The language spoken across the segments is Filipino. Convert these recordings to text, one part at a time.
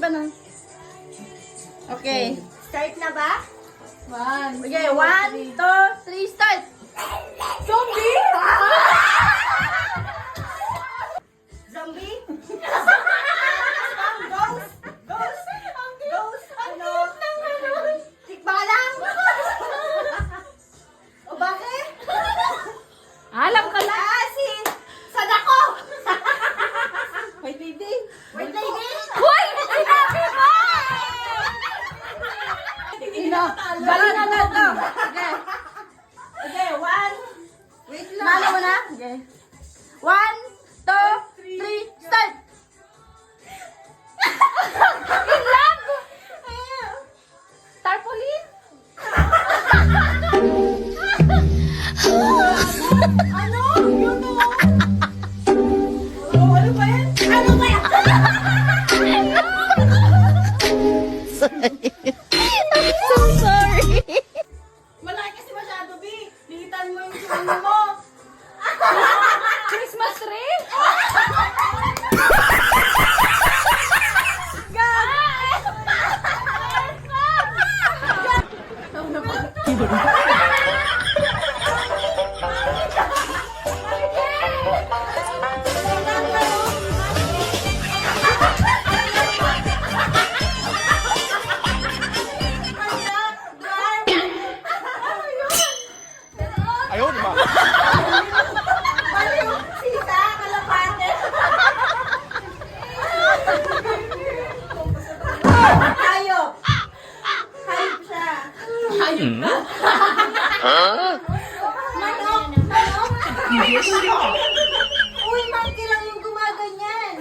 tanong. Okay. Start na ba? Okay, 1, 2, 3, start! Zombie? Zombie? Ghost? Ghost? Ghost? Ano? Tikbalang? O bakit? Alam ka na! Si Sadako! White lady! Wait, lady? Hoy! Sinabi mo! Ino! Bala na na to! Okay. Okay, 1. Wait lang. Malo mo na? Okay. 1, 2, 3, start! Ilag! Tarpaulin? Ano? Yun o. Oh, ano ba yan? Ano ba yan? So sorry! Malaki kasi masyado, B. Lihitan mo yung ano mo. Christmas tree? Ayaw, di ba? Baliw, sita, kalapate. Hayop. Hayop siya. Manok. Manok. Uy, monkey lang yung gumaganyan.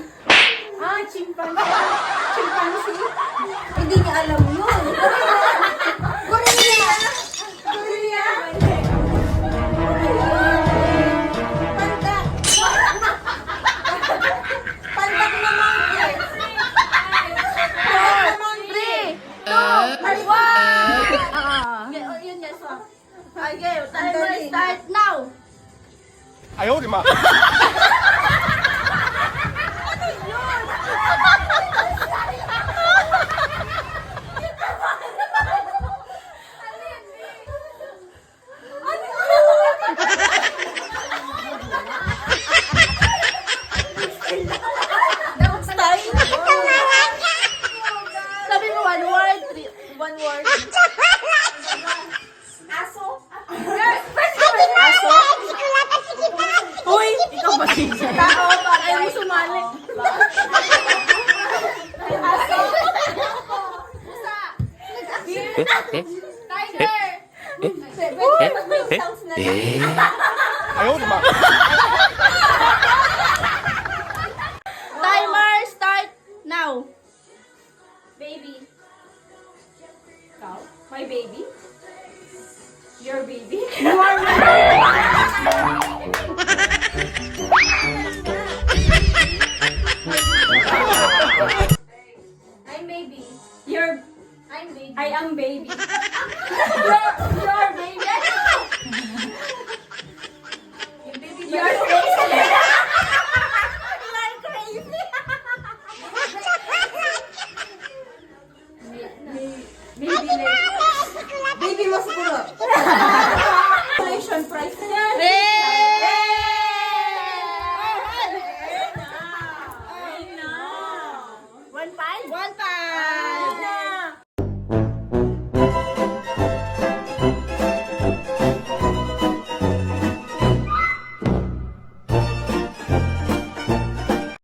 Chimpanzee. Chimpanzee? Hindi niya alam yun. Gorilla. Gorilla. Pandak. Pandak na monkey. Pandak na monkey. 3, 2, 1! Okay, oh, yun yan. So. Okay, timer start now! Ayaw, di ba? Sabi mo one word, one word. Aso. Aso? Uy, ikaw ba siya? Tao ba? Ayaw mo sumali. Aso. Tiger! Sounds na lang. Ayaw, di ba? Timer start now! Baby. Ikaw? My baby? Your baby? I'm baby. I'm baby. I am baby. Your baby. Your baby. You're crazy. You're crazy. Baby Baby mo siguro. Collection price na yan. One five? One five!